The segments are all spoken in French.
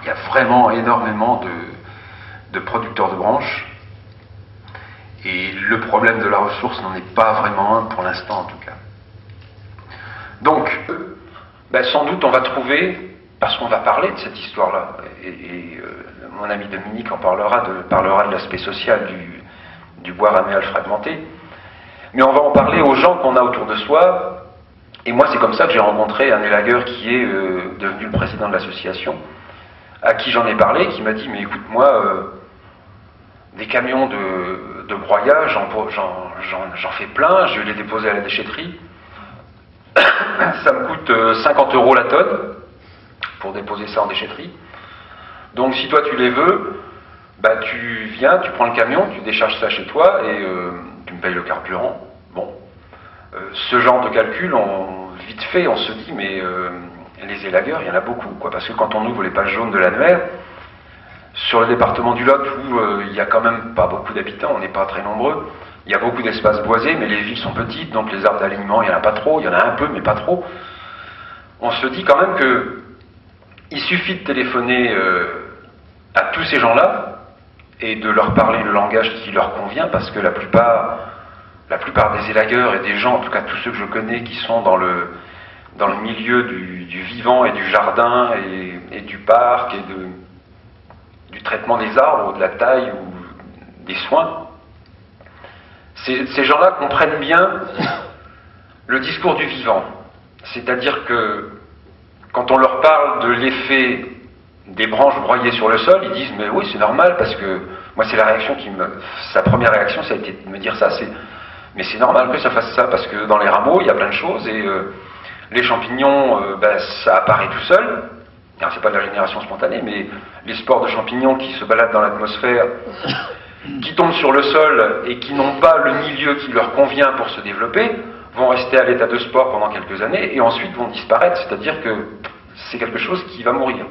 il y a vraiment énormément de producteurs de branches. Et le problème de la ressource n'en est pas vraiment un pour l'instant en tout cas. Donc, sans doute on va trouver, parce qu'on va parler de cette histoire-là, et mon ami Dominique en parlera de l'aspect social du bois raméal fragmenté, mais on va en parler aux gens qu'on a autour de soi. Et moi c'est comme ça que j'ai rencontré un élagueur qui est devenu le président de l'association, à qui j'en ai parlé, qui m'a dit mais écoute moi, des camions de broyage, j'en fais plein, je vais les déposer à la déchetterie, ça me coûte 50 € la tonne pour déposer ça en déchetterie. Donc si toi tu les veux, tu viens, tu prends le camion, tu décharges ça chez toi et tu me payes le carburant. Bon, ce genre de calcul, vite fait, on se dit mais les élagueurs, il y en a beaucoup, quoi, parce que quand on ouvre les pages jaunes de l'annuaire, sur le département du Lot où il n'y a quand même pas beaucoup d'habitants, on n'est pas très nombreux, il y a beaucoup d'espaces boisés, mais les villes sont petites, donc les arbres d'alignement, il n'y en a pas trop, il y en a un peu, mais pas trop. On se dit quand même que il suffit de téléphoner à tous ces gens-là et de leur parler le langage qui leur convient, parce que la plupart des élagueurs et des gens, en tout cas tous ceux que je connais qui sont dans le milieu du vivant et du jardin et du parc et du traitement des arbres, ou de la taille ou des soins, ces gens-là comprennent bien le discours du vivant. C'est-à-dire que quand on leur parle de l'effet des branches broyées sur le sol, ils disent mais oui c'est normal, parce que moi c'est la réaction sa première réaction ça a été de me dire ça, mais c'est normal que ça fasse ça, parce que dans les rameaux il y a plein de choses et les champignons ça apparaît tout seul. Alors c'est pas de la génération spontanée, mais les spores de champignons qui se baladent dans l'atmosphère, qui tombent sur le sol et qui n'ont pas le milieu qui leur convient pour se développer, vont rester à l'état de spore pendant quelques années et ensuite vont disparaître, c'est-à-dire que c'est quelque chose qui va mourir.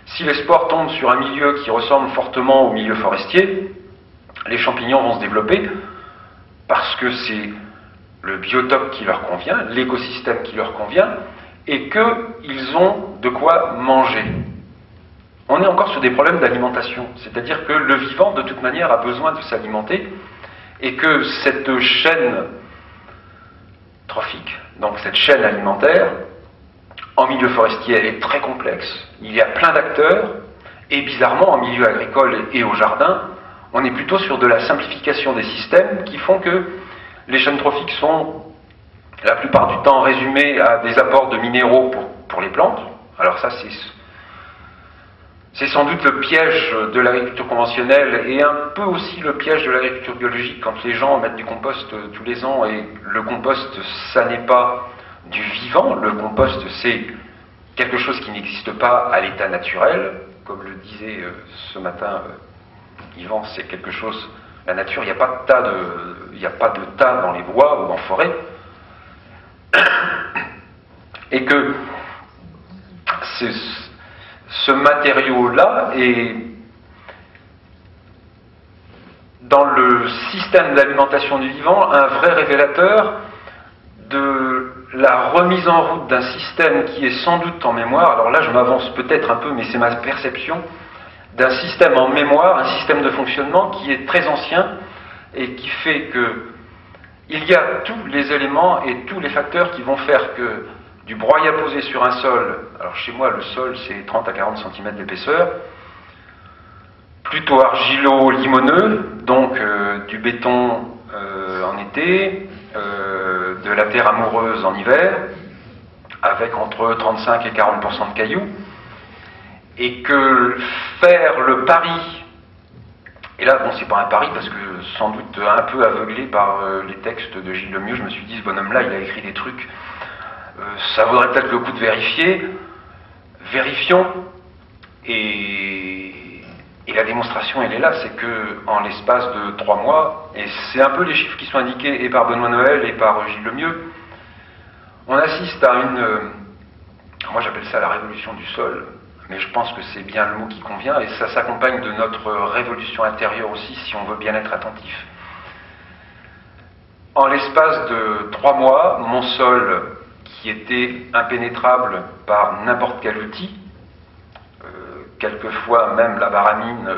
Si les spores tombent sur un milieu qui ressemble fortement au milieu forestier, les champignons vont se développer parce que c'est le biotope qui leur convient, l'écosystème qui leur convient, et qu'ils ont de quoi manger. On est encore sur des problèmes d'alimentation, c'est-à-dire que le vivant, de toute manière, a besoin de s'alimenter, et que cette chaîne trophique, donc cette chaîne alimentaire, en milieu forestier, elle est très complexe. Il y a plein d'acteurs, et bizarrement, en milieu agricole et au jardin, on est plutôt sur de la simplification des systèmes qui font que les chaînes trophiques sont la plupart du temps résumées à des apports de minéraux pour les plantes. Alors ça, c'est sans doute le piège de l'agriculture conventionnelle et un peu aussi le piège de l'agriculture biologique quand les gens mettent du compost tous les ans, et le compost, ça n'est pas du vivant, le compost c'est quelque chose qui n'existe pas à l'état naturel, comme le disait ce matin Yvan, c'est quelque chose, la nature, il n'y a pas de tas dans les bois ou en forêt, et que ce matériau-là est dans le système d'alimentation du vivant un vrai révélateur de la remise en route d'un système qui est sans doute en mémoire. Alors là je m'avance peut-être un peu, mais c'est ma perception, d'un système en mémoire, un système de fonctionnement qui est très ancien et qui fait que il y a tous les éléments et tous les facteurs qui vont faire que du broyat posé sur un sol, alors chez moi le sol c'est 30 à 40 cm d'épaisseur, plutôt argilo-limoneux, donc du béton en été, de la terre amoureuse en hiver, avec entre 35 et 40% de cailloux, et que faire le pari, et là bon c'est pas un pari parce que sans doute un peu aveuglé par les textes de Gilles Lemieux, je me suis dit ce bonhomme là il a écrit des trucs, ça vaudrait peut-être le coup de vérifier. Vérifions, et la démonstration elle est là, c'est que en l'espace de 3 mois, et c'est un peu les chiffres qui sont indiqués et par Benoît Noël et par Gilles Lemieux, on assiste à moi j'appelle ça la révolution du sol, mais je pense que c'est bien le mot qui convient, et ça s'accompagne de notre révolution intérieure aussi, si on veut bien être attentif. En l'espace de 3 mois, mon sol, qui était impénétrable par n'importe quel outil, quelquefois même la baramine,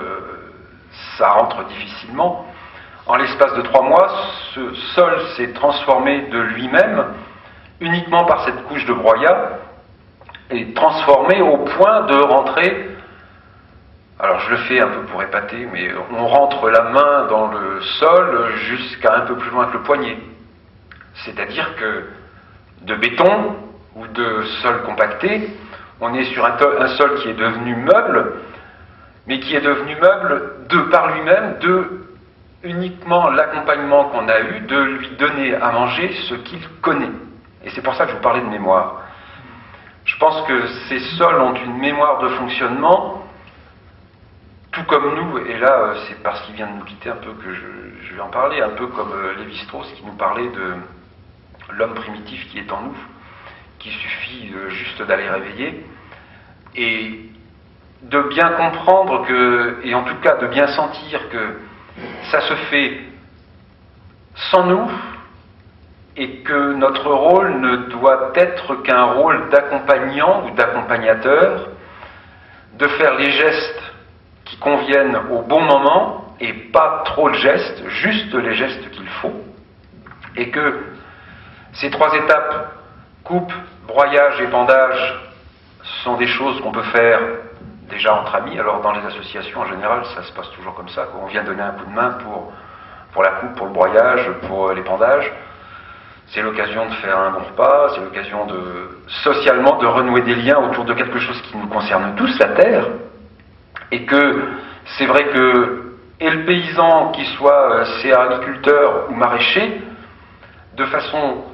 ça rentre difficilement. En l'espace de 3 mois, ce sol s'est transformé de lui-même uniquement par cette couche de broyat et transformé au point de rentrer. Alors je le fais un peu pour épater, mais on rentre la main dans le sol jusqu'à un peu plus loin que le poignet. C'est-à-dire que de béton ou de sol compacté, on est sur un sol qui est devenu meuble, mais qui est devenu meuble par lui-même, de uniquement l'accompagnement qu'on a eu, de lui donner à manger ce qu'il connaît. Et c'est pour ça que je vous parlais de mémoire. Je pense que ces sols ont une mémoire de fonctionnement, tout comme nous, et là c'est parce qu'il vient de nous quitter un peu que je vais en parler, un peu comme Lévi-Strauss qui nous parlait de l'homme primitif qui est en nous, qu'il suffit juste d'aller réveiller, et de bien comprendre que, et en tout cas de bien sentir que ça se fait sans nous, et que notre rôle ne doit être qu'un rôle d'accompagnant ou d'accompagnateur, de faire les gestes qui conviennent au bon moment, et pas trop de gestes, juste les gestes qu'il faut, et que ces 3 étapes, coupe, broyage et bandage, sont des choses qu'on peut faire déjà entre amis. Alors dans les associations en général, ça se passe toujours comme ça, on vient donner un coup de main pour la coupe, pour le broyage, pour les bandages. C'est l'occasion de faire un bon repas, c'est l'occasion socialement de renouer des liens autour de quelque chose qui nous concerne tous, la terre. Et que c'est vrai que, et le paysan, qu'il soit agriculteur ou maraîcher, de façon,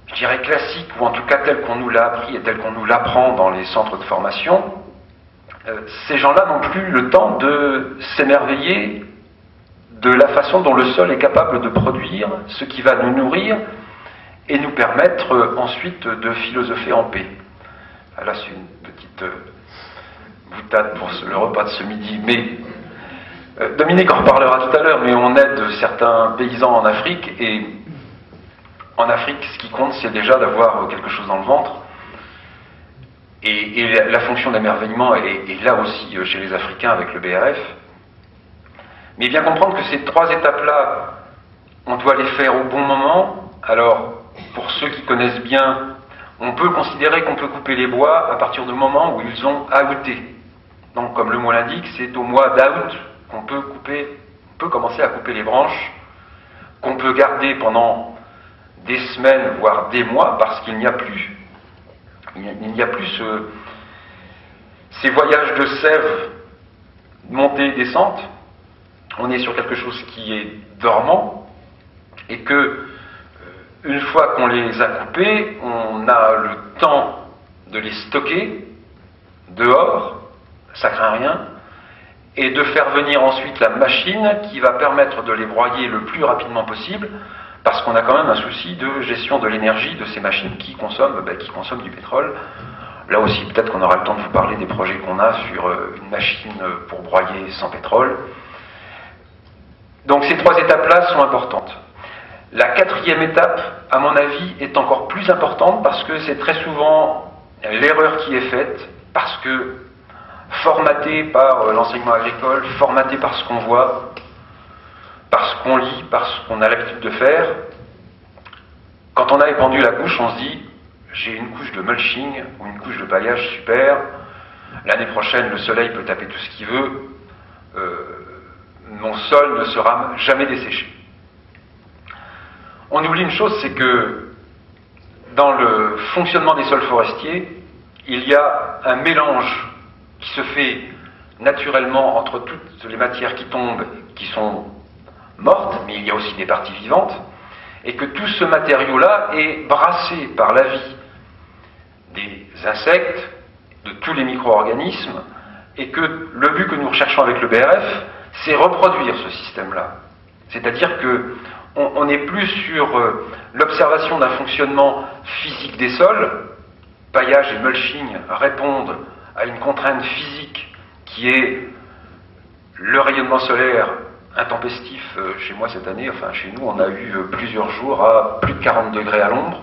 je dirais classique, ou en tout cas telle qu'on nous l'a appris et telle qu'on nous l'apprend dans les centres de formation, ces gens-là n'ont plus le temps de s'émerveiller de la façon dont le sol est capable de produire ce qui va nous nourrir et nous permettre ensuite de philosopher en paix. Là, c'est une petite boutade pour le repas de ce midi. Mais Dominique en reparlera tout à l'heure, mais on aide certains paysans en Afrique, et en Afrique, ce qui compte, c'est déjà d'avoir quelque chose dans le ventre. Et la fonction d'émerveillement est là aussi chez les Africains avec le BRF. Mais bien comprendre que ces 3 étapes-là, on doit les faire au bon moment. Alors, pour ceux qui connaissent bien, on peut considérer qu'on peut couper les bois à partir du moment où ils ont outé. Donc, comme le mot l'indique, c'est au mois d'août qu'on peut commencer à couper les branches, qu'on peut garder pendant des semaines, voire des mois, parce qu'il n'y a plus. Il n'y a plus ces voyages de sève, montée et descente. On est sur quelque chose qui est dormant, et que, une fois qu'on les a coupés, on a le temps de les stocker dehors, ça craint rien, et de faire venir ensuite la machine qui va permettre de les broyer le plus rapidement possible, parce qu'on a quand même un souci de gestion de l'énergie de ces machines qui consomment du pétrole. Là aussi, peut-être qu'on aura le temps de vous parler des projets qu'on a sur une machine pour broyer sans pétrole. Donc ces 3 étapes-là sont importantes. La 4e étape, à mon avis, est encore plus importante parce que c'est très souvent l'erreur qui est faite, parce que formaté par l'enseignement agricole, formaté par ce qu'on voit, par ce qu'on lit, par ce qu'on a l'habitude de faire, quand on a épandu la couche, on se dit « j'ai une couche de mulching ou une couche de paillage super, l'année prochaine le soleil peut taper tout ce qu'il veut, mon sol ne sera jamais desséché ». On oublie une chose, c'est que dans le fonctionnement des sols forestiers, il y a un mélange qui se fait naturellement entre toutes les matières qui tombent, qui sont mortes, mais il y a aussi des parties vivantes, et que tout ce matériau-là est brassé par la vie des insectes, de tous les micro-organismes, et que le but que nous recherchons avec le BRF, c'est reproduire ce système-là. C'est-à-dire que on n'est plus sur l'observation d'un fonctionnement physique des sols. Paillage et mulching répondent à une contrainte physique qui est le rayonnement solaire intempestif. Chez moi cette année, enfin chez nous, on a eu plusieurs jours à plus de 40 degrés à l'ombre.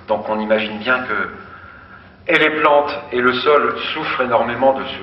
Donc on imagine bien que et les plantes et le sol souffrent énormément de ce